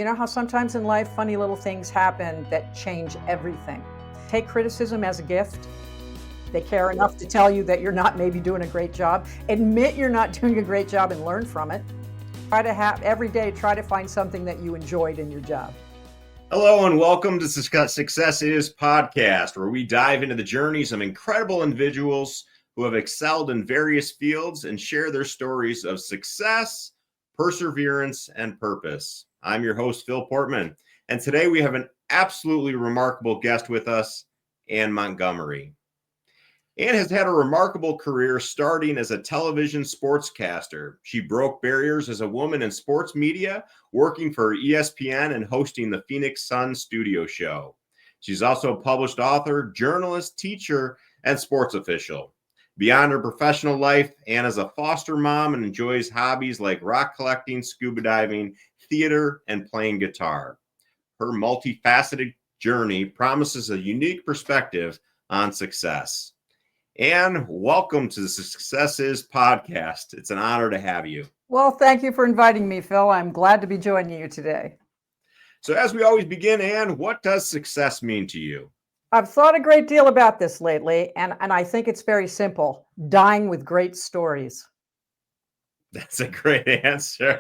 You know how sometimes in life funny little things happen that change everything. Take criticism as a gift. They care enough to tell you that you're not maybe doing a great job. Admit you're not doing a great job and learn from it. Try to have every day, try to find something that you enjoyed in your job. Hello and welcome to Success Is podcast, where we dive into the journeys of incredible individuals who have excelled in various fields and share their stories of success, perseverance, and purpose. I'm your host, Phil Portman, and today we have an absolutely remarkable guest with us, Anne Montgomery. Anne has had a remarkable career starting as a television sportscaster. She broke barriers as a woman in sports media, working for ESPN and hosting the Phoenix Sun studio show. She's also a published author, journalist, teacher, and sports official. Beyond her professional life, Anne is a foster mom and enjoys hobbies like rock collecting, scuba diving, theater, and playing guitar. Her multifaceted journey promises a unique perspective on success. Anne, welcome to the Success Is podcast. It's an honor to have you. Well, thank you for inviting me, Phil. I'm glad to be joining you today. So as we always begin, Anne, what does success mean to you? I've thought a great deal about this lately, and I think it's very simple. Dying with great stories. That's a great answer.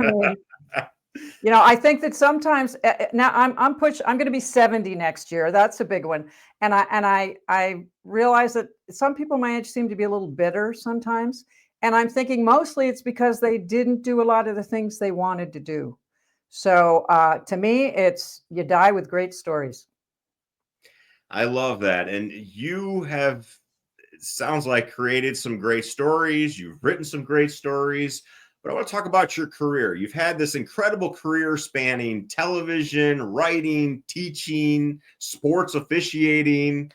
I think that sometimes now I'm going to be 70 next year. That's a big one. And I realize that some people my age seem to be a little bitter sometimes. And I'm thinking mostly it's because they didn't do a lot of the things they wanted to do. So to me, it's you die with great stories. I love that. And you have, it sounds like, created some great stories. You've written some great stories. But I want to talk about your career. You've had this incredible career spanning television, writing, teaching, sports officiating.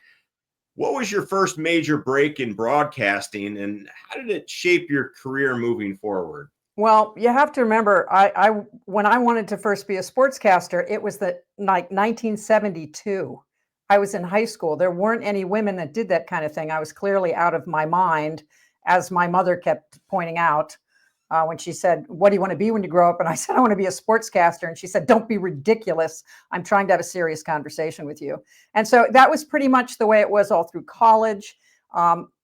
What was your first major break in broadcasting, and how did it shape your career moving forward? Well, you have to remember, I when I wanted to first be a sportscaster, it was like 1972. I was in high school. There weren't any women that did that kind of thing. I was clearly out of my mind, as my mother kept pointing out. When she said, "What do you want to be when you grow up?" And I said, "I want to be a sportscaster." And she said, "Don't be ridiculous. I'm trying to have a serious conversation with you." And so that was pretty much the way it was all through college.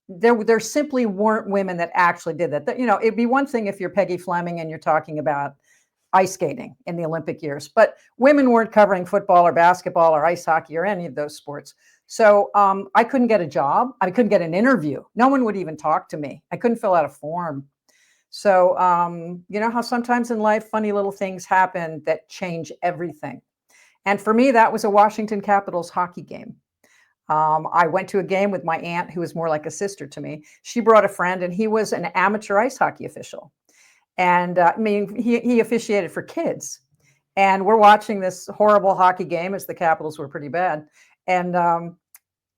There simply weren't women that actually did that. It'd be one thing if you're Peggy Fleming and you're talking about ice skating in the Olympic years, but women weren't covering football or basketball or ice hockey or any of those sports. So I couldn't get a job. I couldn't get an interview. No one would even talk to me. I couldn't fill out a form. So, you know how sometimes in life, funny little things happen that change everything. And for me, that was a Washington Capitals hockey game. I went to a game with my aunt, who was more like a sister to me. She brought a friend, and he was an amateur ice hockey official. And he officiated for kids. And we're watching this horrible hockey game, as the Capitals were pretty bad. And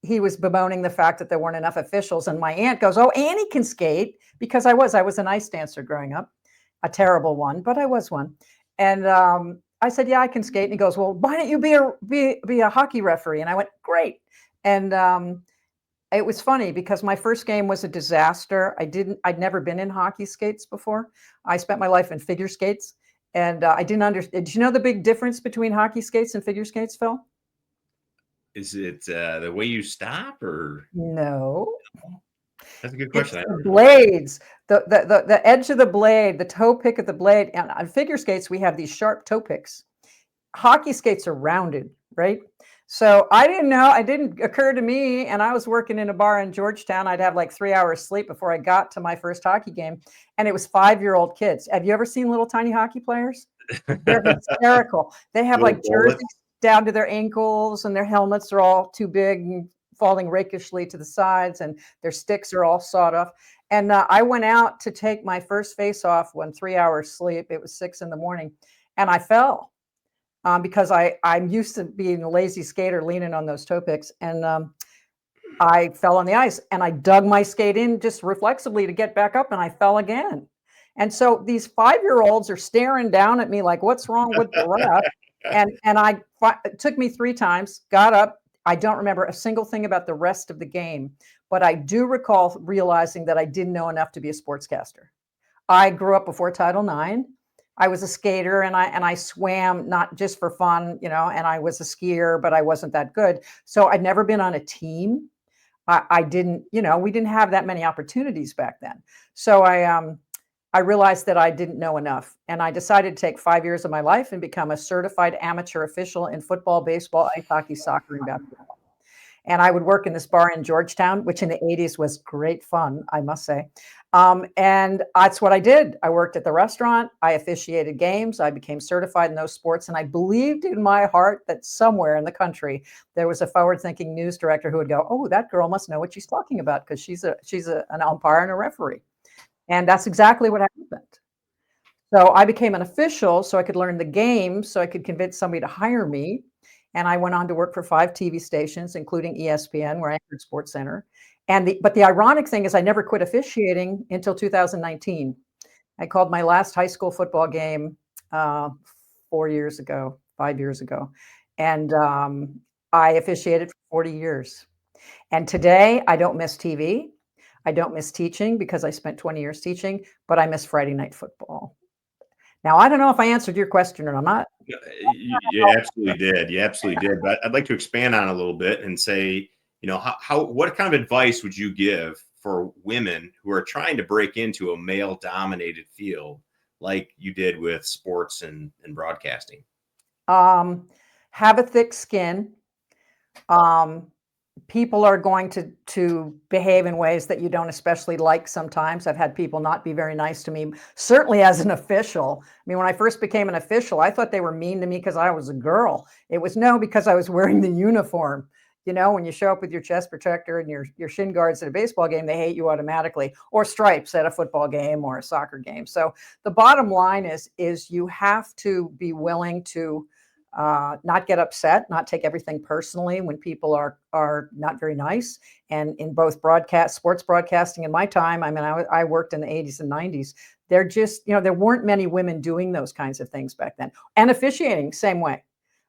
he was bemoaning the fact that there weren't enough officials. And my aunt goes, "Oh, Annie can skate," because I was an ice dancer growing up, a terrible one, but I was one. And I said, "Yeah, I can skate." And he goes, "Well, why don't you be a hockey referee?" And I went, "Great." And it was funny because my first game was a disaster. I'd never been in hockey skates before. I spent my life in figure skates, and I didn't understand. Did you know the big difference between hockey skates and figure skates, Phil? Is it the way you stop, or? No. That's a good It's question. the blades, the edge of the blade, the toe pick of the blade. And on figure skates, we have these sharp toe picks. Hockey skates are rounded, right? So I didn't know. It didn't occur to me. And I was working in a bar in Georgetown. I'd have like 3 hours sleep before I got to my first hockey game. And it was 5-year-old kids. Have you ever seen little tiny hockey players? They're hysterical. They have like jerseys down to their ankles, and their helmets are all too big and falling rakishly to the sides, and their sticks are all sawed off. And I went out to take my first face off when 3 hours sleep. It was 6 a.m, and I fell because I'm used to being a lazy skater, leaning on those toe picks, and I fell on the ice, and I dug my skate in just reflexively to get back up, and I fell again. And so these 5-year-olds are staring down at me like, "What's wrong with the ref?" And it took me 3 times, got up. I don't remember a single thing about the rest of the game, but I do recall realizing that I didn't know enough to be a sportscaster. I grew up before Title IX. I was a skater and I swam not just for fun, and I was a skier, but I wasn't that good. So I'd never been on a team. I didn't, we didn't have that many opportunities back then. So I realized that I didn't know enough, and I decided to take 5 years of my life and become a certified amateur official in football, baseball, ice hockey, soccer, and basketball. And I would work in this bar in Georgetown, which in the 80s was great fun, I must say. And that's what I did. I worked at the restaurant. I officiated games. I became certified in those sports. And I believed in my heart that somewhere in the country, there was a forward-thinking news director who would go, oh, that girl must know what she's talking about because she's an umpire and a referee. And that's exactly what happened. So I became an official so I could learn the game, so I could convince somebody to hire me. And I went on to work for 5 TV stations, including ESPN, where I entered SportsCenter. But the ironic thing is I never quit officiating until 2019. I called my last high school football game 5 years ago. And I officiated for 40 years. And today I don't miss TV. I don't miss teaching because I spent 20 years teaching, but I miss Friday night football. Now, I don't know if I answered your question or not. You absolutely did. You absolutely did. But I'd like to expand on it a little bit and say, what kind of advice would you give for women who are trying to break into a male-dominated field like you did with sports and broadcasting? Have a thick skin. People are going to behave in ways that you don't especially like sometimes. I've had people not be very nice to me, certainly as an official. I mean, when I first became an official, I thought they were mean to me because I was a girl. It was because I was wearing the uniform. When you show up with your chest protector and your shin guards at a baseball game, they hate you automatically, or stripes at a football game or a soccer game. So the bottom line is you have to be willing to not get upset, not take everything personally when people are not very nice. And in both sports broadcasting in my time, I mean, I worked in the 80s and 90s. They're just, there weren't many women doing those kinds of things back then. And officiating, same way.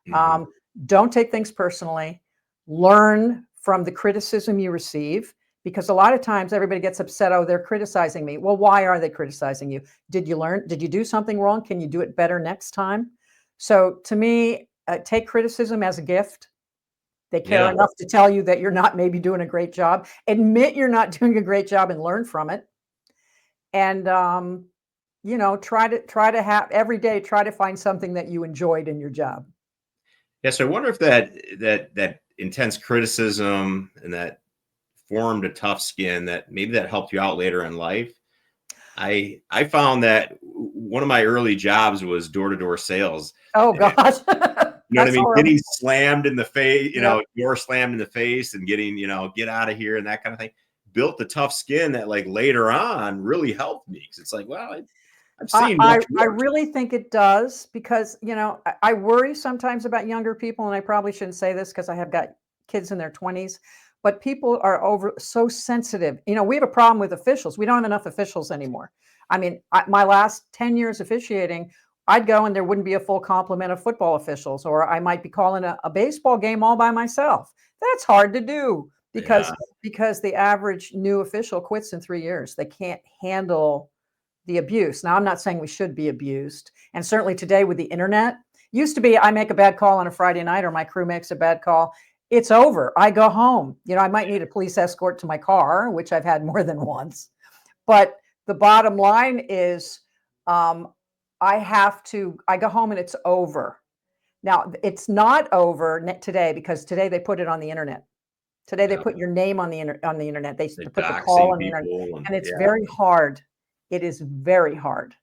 Mm-hmm. Don't take things personally. Learn from the criticism you receive, because a lot of times everybody gets upset. Oh, they're criticizing me. Well, why are they criticizing you? Did you learn? Did you do something wrong? Can you do it better next time? So to me, take criticism as a gift. They care enough to tell you that you're not maybe doing a great job. Admit you're not doing a great job and learn from it. And, try to have every day, try to find something that you enjoyed in your job. Yeah. So I wonder if that intense criticism and that formed a tough skin that maybe that helped you out later in life. I found that one of my early jobs was door-to-door sales. Oh gosh. You know what I mean? Getting slammed in the face, door slammed in the face and getting, get out of here and that kind of thing. Built the tough skin that like later on really helped me. Cause it's like, well, I've seen. I really think it does because, I worry sometimes about younger people, and I probably shouldn't say this because I have got kids in their 20s. But people are so sensitive. We have a problem with officials. We don't have enough officials anymore. I mean, my last 10 years officiating, I'd go and there wouldn't be a full complement of football officials, or I might be calling a baseball game all by myself. That's hard to do because the average new official quits in 3 years. They can't handle the abuse. Now, I'm not saying we should be abused. And certainly today with the internet, used to be I make a bad call on a Friday night or my crew makes a bad call. It's over. I go home. I might need a police escort to my car, which I've had more than once. But the bottom line is I go home and it's over. Now, it's not over today because today they put it on the internet. Today they put your name on the internet. They put the call on the internet. And it's very hard. It is very hard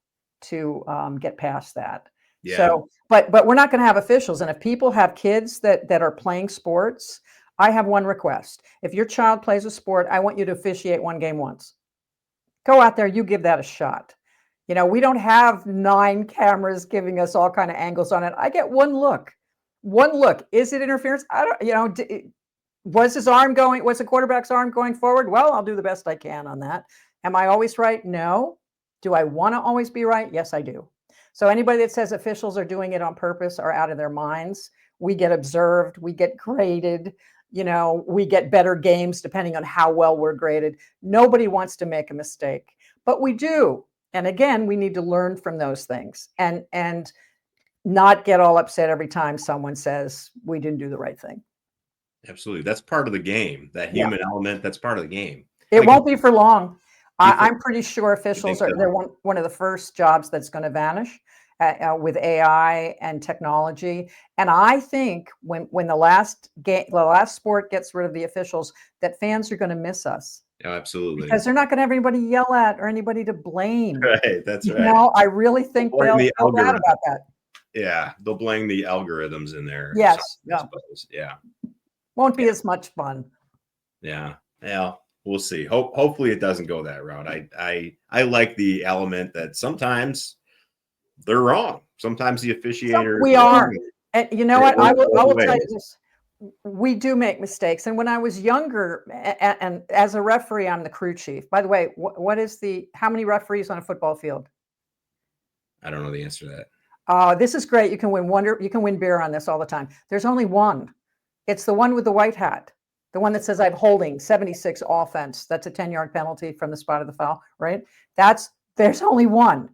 to get past that. Yeah. So, but we're not going to have officials. And if people have kids that are playing sports, I have one request. If your child plays a sport, I want you to officiate one game once. Go out there, you give that a shot. We don't have 9 cameras giving us all kind of angles on it. I get one look. Is it interference? I don't, was the quarterback's arm going forward? Well, I'll do the best I can on that. Am I always right? No. Do I want to always be right? Yes, I do. So anybody that says officials are doing it on purpose are out of their minds. We get observed, we get graded, we get better games depending on how well we're graded. Nobody wants to make a mistake, but we do. And again, we need to learn from those things and not get all upset every time someone says we didn't do the right thing. Absolutely. That's part of the game. That Yeah. human element, that's part of the game. It won't be for long. You think, I'm pretty sure you think officials are, so? they're one of the first jobs that's going to vanish with AI and technology. And I think when the last sport gets rid of the officials, that fans are going to miss us Oh, absolutely. because they're not going to have anybody to yell at or anybody to blame. Right. That's You right. know, I really think Blame they'll the feel bad algorithm. about that. Yeah. They'll blame the algorithms in there. or Yes. something, I Yeah. suppose. Yeah. Won't be as much fun. Yeah. Yeah. We'll see. Hopefully it doesn't go that route. I like the element that sometimes they're wrong. Sometimes the officiator is We are. wrong. And you know And it what? works I both will tell you ways. this. We do make mistakes. And when I was younger, and as a referee, I'm the crew chief. By the way, how many referees on a football field? I don't know the answer to that. This is great. You can win beer on this all the time. There's only one. It's the one with the white hat. The one that says I'm holding 76 offense. That's a 10-yard penalty from the spot of the foul, right? There's only one.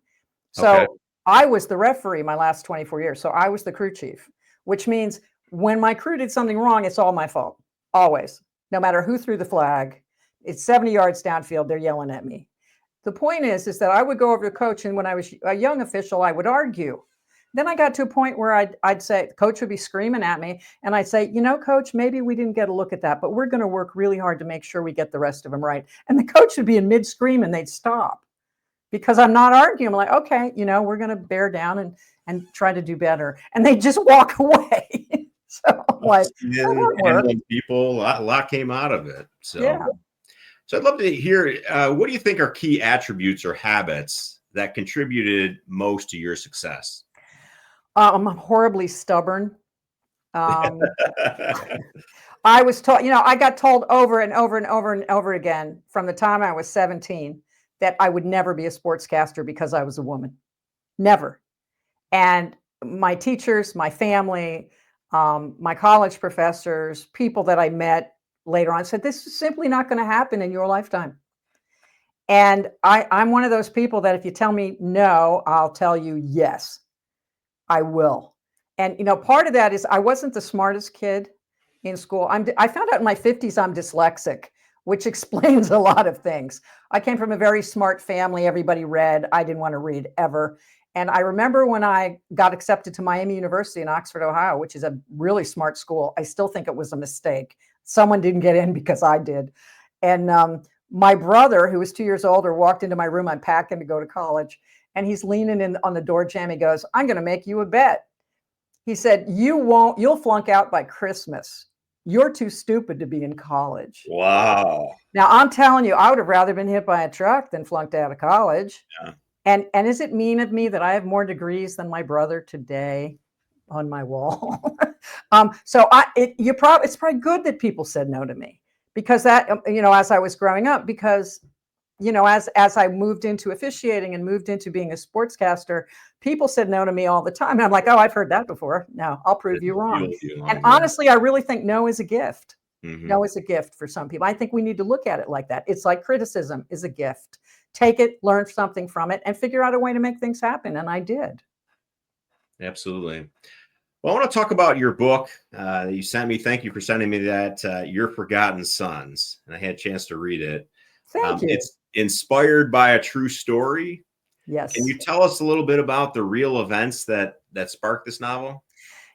So Okay. I was the referee my last 24 years. So I was the crew chief, which means when my crew did something wrong, it's all my fault. Always. No matter who threw the flag, it's 70 yards downfield. They're yelling at me. The point is that I would go over to coach, and when I was a young official, I would argue. Then I got to a point where I'd say, coach would be screaming at me, and I'd say, coach, maybe we didn't get a look at that, but we're going to work really hard to make sure we get the rest of them right. And the coach would be in mid-scream, and they'd stop because I'm not arguing. I'm like, okay, we're going to bear down and try to do better. And they just walk away. So I'm like, and people, a lot came out of it. So, yeah. So I'd love to hear, what do you think are key attributes or habits that contributed most to your success? I'm horribly stubborn. I was taught, I got told over and over and over and over again from the time I was 17 that I would never be a sportscaster because I was a woman. Never. And my teachers, my family, my college professors, people that I met later on said, this is simply not going to happen in your lifetime. And I'm one of those people that if you tell me no, I'll tell you yes, I will. And, part of that is I wasn't the smartest kid in school. I found out in my 50s I'm dyslexic, which explains a lot of things. I came from a very smart family. Everybody read. I didn't want to read ever. And I remember when I got accepted to Miami University in Oxford, Ohio, which is a really smart school. I still think it was a mistake. Someone didn't get in because I did. And my brother, who was 2 years older, walked into my room. I'm packing to go to college. And he's leaning in on the door jamb. He goes, I'm going to make you a bet. He said, you'll flunk out by Christmas. You're too stupid to be in college. Wow. Now, I'm telling you, I would have rather been hit by a truck than flunked out of college. Yeah. And is it mean of me that I have more degrees than my brother today on my wall? It's probably good that people said no to me because that, as I was growing up, because, as I moved into officiating and moved into being a sportscaster, people said no to me all the time. And I'm like, oh, I've heard that before. No, I'll prove you wrong. And honestly, I really think no is a gift. Mm-hmm. No is a gift for some people. I think we need to look at it like that. It's like criticism is a gift. Take it, learn something from it, and figure out a way to make things happen. And I did. Absolutely. Well, I want to talk about your book that you sent me. Thank you for sending me that, Your Forgotten Sons. And I had a chance to read it. Thank you. It's inspired by a true story. Yes. Can you tell us a little bit about the real events that sparked this novel?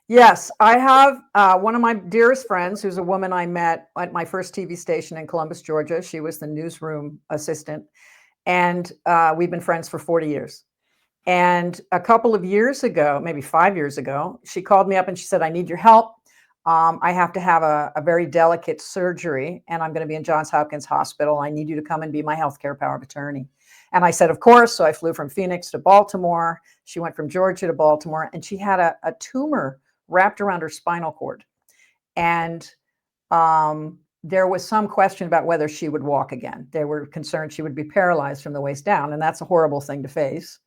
Yes, I have one of my dearest friends who's a woman I met at my first TV station in Columbus, Georgia. She was the newsroom assistant. And we've been friends for 40 years. And a couple of years ago, maybe 5 years ago, she called me up and she said, I need your help. I have to have a very delicate surgery and I'm going to be in Johns Hopkins Hospital. I need you to come and be my healthcare power of attorney. And I said, of course. So I flew from Phoenix to Baltimore. She went from Georgia to Baltimore and she had a tumor wrapped around her spinal cord. And there was some question about whether she would walk again. They were concerned she would be paralyzed from the waist down. And that's a horrible thing to face.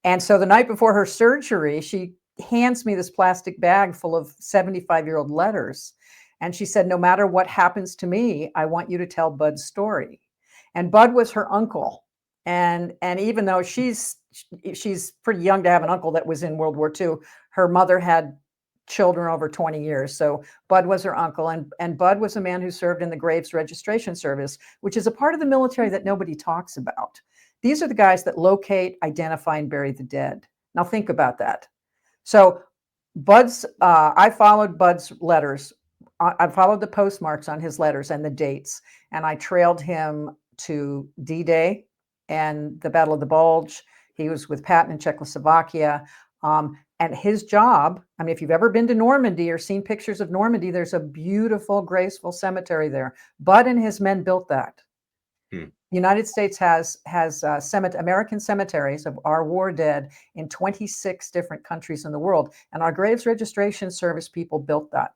And so the night before her surgery, she hands me this plastic bag full of 75-year-old letters. And she said, no matter what happens to me, I want you to tell Bud's story. And Bud was her uncle. And even though she's pretty young to have an uncle that was in World War II, her mother had children over 20 years. So Bud was her uncle, and Bud was a man who served in the Graves Registration Service, which is a part of the military that nobody talks about. These are the guys that locate, identify, and bury the dead. Now think about that. So I followed Bud's letters. I followed the postmarks on his letters and the dates, and I trailed him to D-Day and the Battle of the Bulge. He was with Patton in Czechoslovakia. And his job, I mean, if you've ever been to Normandy or seen pictures of Normandy, there's a beautiful, graceful cemetery there. Bud and his men built that. The United States has American cemeteries of our war dead in 26 different countries in the world. And our Graves Registration Service people built that.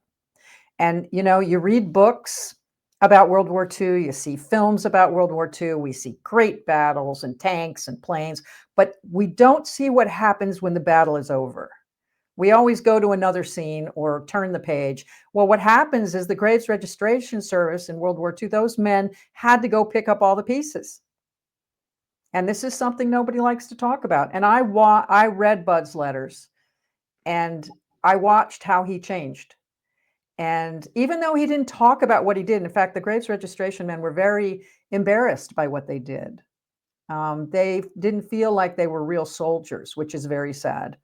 And, you read books about World War II, you see films about World War II, we see great battles and tanks and planes, but we don't see what happens when the battle is over. We always go to another scene or turn the page. Well, what happens is the Graves Registration Service in World War II, those men had to go pick up all the pieces. And this is something nobody likes to talk about. And I read Bud's letters, and I watched how he changed. And even though he didn't talk about what he did, in fact, the Graves Registration men were very embarrassed by what they did. They didn't feel like they were real soldiers, which is very sad.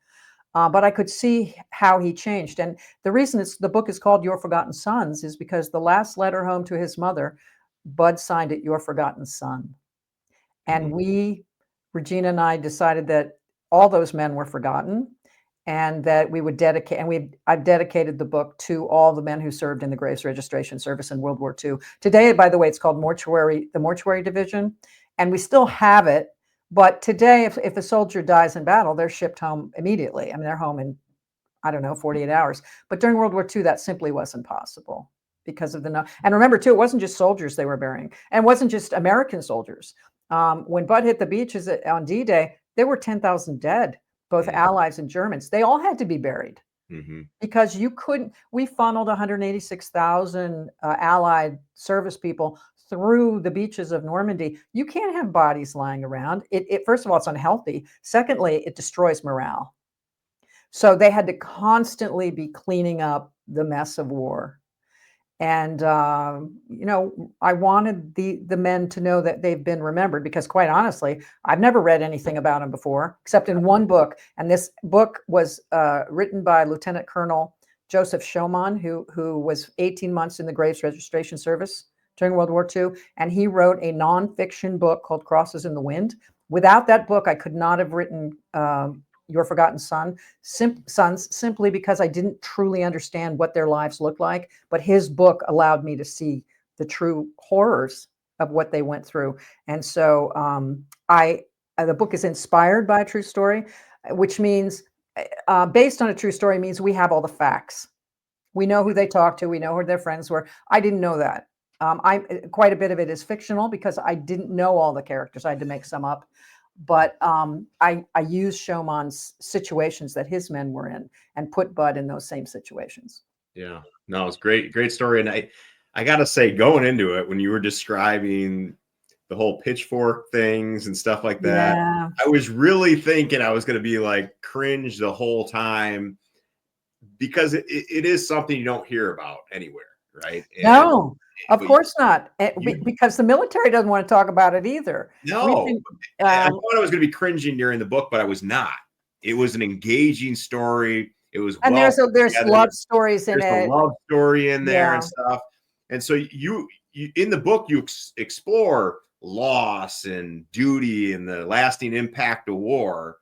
But I could see how he changed. And the reason the book is called Your Forgotten Sons is because the last letter home to his mother, Bud signed it, Your Forgotten Son. And Regina and I decided that all those men were forgotten, and that we would dedicate, and I've dedicated the book to all the men who served in the Graves Registration Service in World War II. Today, by the way, it's called the Mortuary Division, and we still have it. But today, if a soldier dies in battle, they're shipped home immediately. I mean, they're home in, 48 hours. But during World War II, that simply wasn't possible because of and remember too, it wasn't just soldiers they were burying, and it wasn't just American soldiers. When Bud hit the beaches on D-Day, there were 10,000 dead, both Allies and Germans. They all had to be buried because we funneled 186,000 Allied service people through the beaches of Normandy. You can't have bodies lying around. First of all, it's unhealthy. Secondly, it destroys morale. So they had to constantly be cleaning up the mess of war. And, I wanted the men to know that they've been remembered, because quite honestly, I've never read anything about them before, except in one book. And this book was written by Lieutenant Colonel Joseph Schoemann, who was 18 months in the Graves Registration Service during World War II. And he wrote a nonfiction book called Crosses in the Wind. Without that book, I could not have written Your Forgotten Sons, simply because I didn't truly understand what their lives looked like. But his book allowed me to see the true horrors of what they went through. And so the book is inspired by a true story, which means based on a true story means we have all the facts. We know who they talked to. We know who their friends were. I didn't know that. Quite a bit of it is fictional because I didn't know all the characters. I had to make some up. But I used Schomann's situations that his men were in and put Bud in those same situations. Yeah, no, it's great story. And I got to say, going into it, when you were describing the whole pitchfork things and stuff like that, Yeah. I was really thinking I was going to be like cringe the whole time, because it is something you don't hear about anywhere, right? No, of course not. Because the military doesn't want to talk about it either. No, I thought I was going to be cringing during the book, but I was not. It was an engaging story. It was and there's love stories in it. There's a love story in there and Yeah. stuff. And so you in the book, you explore loss and duty and the lasting impact of war.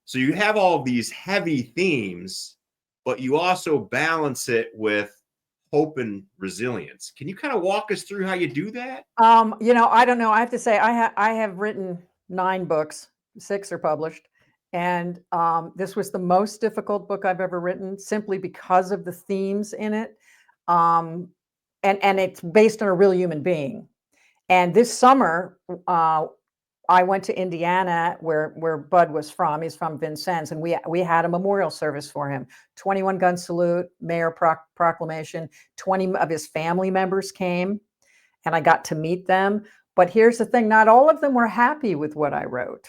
So you have all of these heavy themes, but you also balance it with hope and resilience. Can you kind of walk us through how you do that? I don't know. I have to say, I have written 9 books, 6 are published. And this was the most difficult book I've ever written, simply because of the themes in it. And it's based on a real human being. And this summer, I went to Indiana, where Bud was from. He's from Vincennes, and we had a memorial service for him. 21 gun salute, mayor proclamation. 20 of his family members came, and I got to meet them. But here's the thing, not all of them were happy with what I wrote.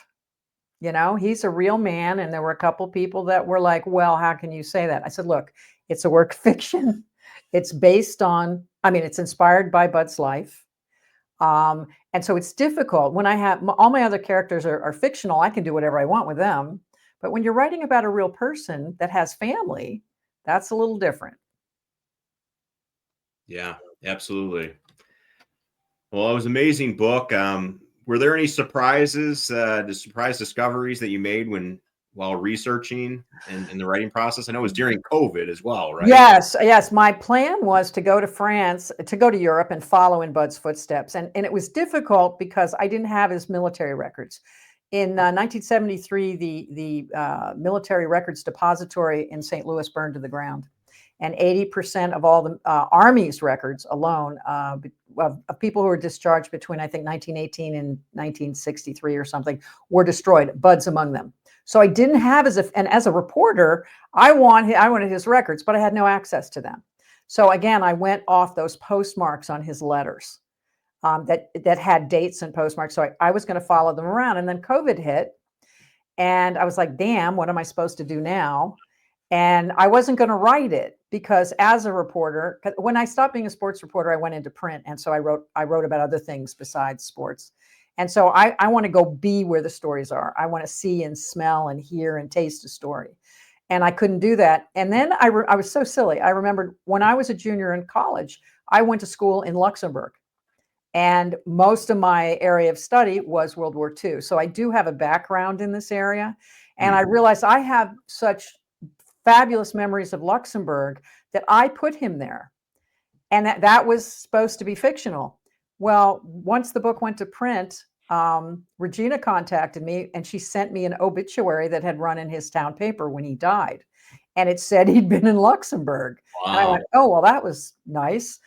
You know, he's a real man. And there were a couple people that were like, well, how can you say that? I said, look, it's a work of fiction. It's based on, I mean, it's inspired by Bud's life. And so it's difficult when I have all my other characters are fictional. I can do whatever I want with them. But when you're writing about a real person that has family, that's a little different. Yeah, absolutely. Well, it was an amazing book. Were there any surprises, surprise discoveries that you made while researching and in the writing process? I know it was during COVID as well, right? Yes, yes. My plan was to go to France, to go to Europe and follow in Bud's footsteps. And it was difficult because I didn't have his military records. In 1973, the military records depository in St. Louis burned to the ground. And 80% of all the Army's records alone of people who were discharged between, I think, 1918 and 1963 or something were destroyed. Bud's among them. So I didn't have and as a reporter, I wanted his records, but I had no access to them. So again, I went off those postmarks on his letters that had dates and postmarks. So I was going to follow them around. And then COVID hit. And I was like, damn, what am I supposed to do now? And I wasn't going to write it because as a reporter, when I stopped being a sports reporter, I went into print. And so I wrote about other things besides sports. And so I want to go be where the stories are. I want to see and smell and hear and taste a story. And I couldn't do that. And then I was so silly. I remembered when I was a junior in college, I went to school in Luxembourg. And most of my area of study was World War II. So I do have a background in this area. And I realized I have such fabulous memories of Luxembourg that I put him there. And that was supposed to be fictional. Well, once the book went to print, Regina contacted me and she sent me an obituary that had run in his town paper when he died. And it said he'd been in Luxembourg. Wow. And I went, oh, well, that was nice.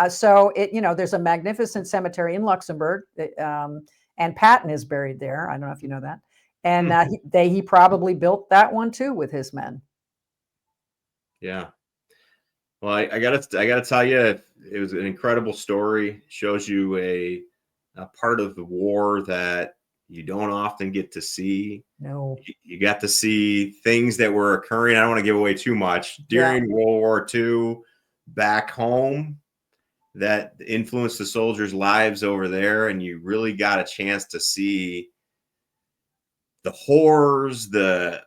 So there's a magnificent cemetery in Luxembourg, and Patton is buried there. I don't know if you know that. And he probably built that one too with his men. Yeah. Well, I gotta tell you, it was an incredible story. Shows you a part of the war that you don't often get to see. No. You got to see things that were occurring. I don't want to give away too much during World War II back home that influenced the soldiers' lives over there. And you really got a chance to see the horrors, the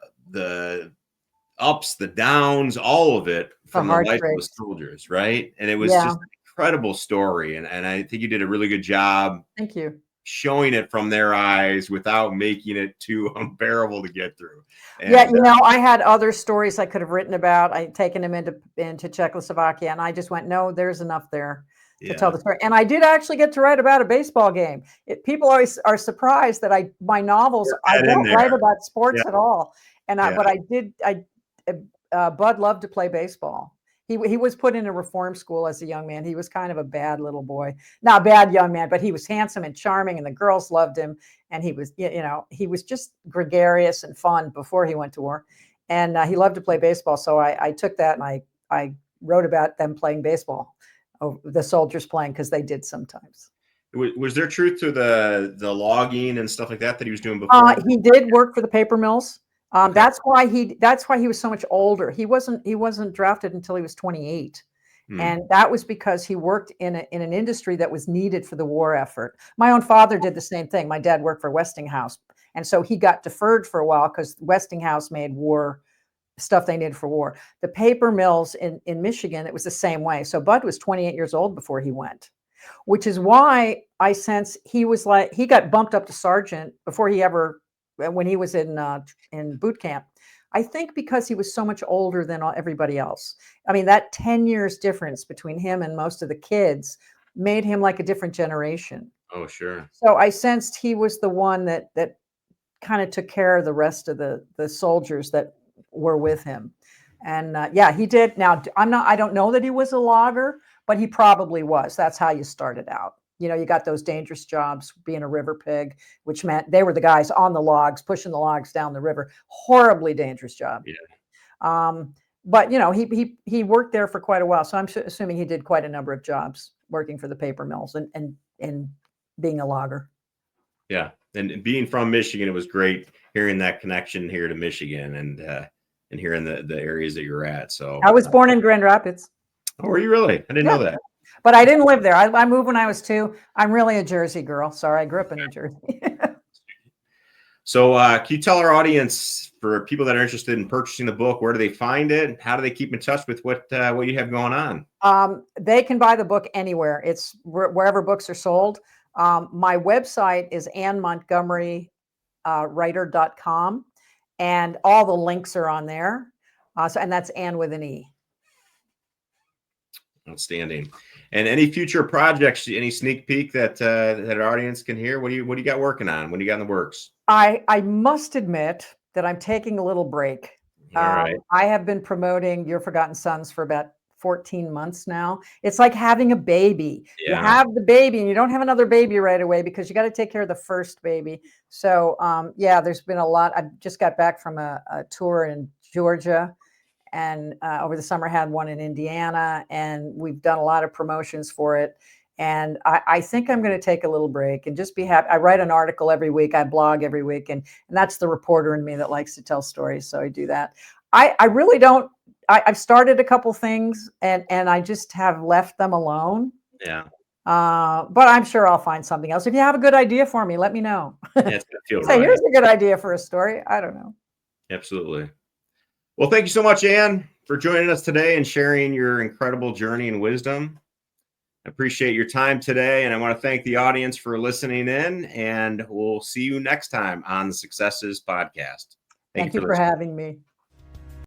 ups, the downs, all of it from the life of the soldiers, right? And it was just an incredible story. And I think you did a really good job. Thank you. Showing it from their eyes without making it too unbearable to get through. And, I had other stories I could have written about. I'd taken him into Czechoslovakia, and I just went, no, there's enough there to tell the story. And I did actually get to write about a baseball game. People always are surprised that my novels, I don't write about sports at all. And but I did. Bud loved to play baseball. He was put in a reform school as a young man. He was kind of a bad little boy, not a bad young man, but he was handsome and charming, and the girls loved him. And he was, he was just gregarious and fun before he went to war. And he loved to play baseball. So I took that and I wrote about them playing baseball, the soldiers playing, because they did sometimes. Was there truth to the logging and stuff like that he was doing before? He did work for the paper mills. That's why he was so much older. He wasn't drafted until he was 28. And that was because he worked in an industry that was needed for the war effort. My own father did the same thing. My dad worked for Westinghouse. And so he got deferred for a while because Westinghouse made war stuff they needed for war. The paper mills in Michigan, it was the same way. So Bud was 28 years old before he went, which is why I sense he got bumped up to sergeant when he was in boot camp. I think because he was so much older than everybody else. I mean, that 10 years difference between him and most of the kids made him like a different generation. Oh, sure. So I sensed he was the one that kind of took care of the rest of the soldiers that were with him. And he did. Now, I don't know that he was a logger, but he probably was. That's how you started out. You got those dangerous jobs, being a river pig, which meant they were the guys on the logs, pushing the logs down the river. Horribly dangerous job. Yeah. But he worked there for quite a while. So I'm assuming he did quite a number of jobs working for the paper mills and being a logger. Yeah. And being from Michigan, it was great hearing that connection here to Michigan and hearing the areas that you're at. So I was born in Grand Rapids. Oh, were you really? I didn't know that. But I didn't live there. I moved when I was 2. I'm really a Jersey girl. Sorry, I grew up in New Jersey. So can you tell our audience, for people that are interested in purchasing the book, where do they find it? How do they keep in touch with what you have going on? They can buy the book anywhere. It's wherever books are sold. My website is Anne Montgomery writer.com, and all the links are on there. And that's Anne with an E. Outstanding. And any future projects, any sneak peek that our audience can hear? What do you got working on? What do you got in the works? I must admit that I'm taking a little break. All right. I have been promoting Your Forgotten Sons for about 14 months now. It's like having a baby. Yeah. You have the baby and you don't have another baby right away because you got to take care of the first baby. So yeah, there's been a lot. I just got back from a tour in Georgia, and over the summer had one in Indiana, and we've done a lot of promotions for it. And I think I'm going to take a little break and just be happy. I write an article every week. I blog every week. And that's the reporter in me that likes to tell stories. So I do that. I really don't. I've started a couple things and I just have left them alone. Yeah. But I'm sure I'll find something else. If you have a good idea for me, let me know. Yeah, it's gonna feel Say, right. here's a good idea for a story. I don't know. Absolutely. Well, thank you so much, Anne, for joining us today and sharing your incredible journey and wisdom. I appreciate your time today, and I want to thank the audience for listening in, and we'll see you next time on the Successes podcast. Thank you for having me.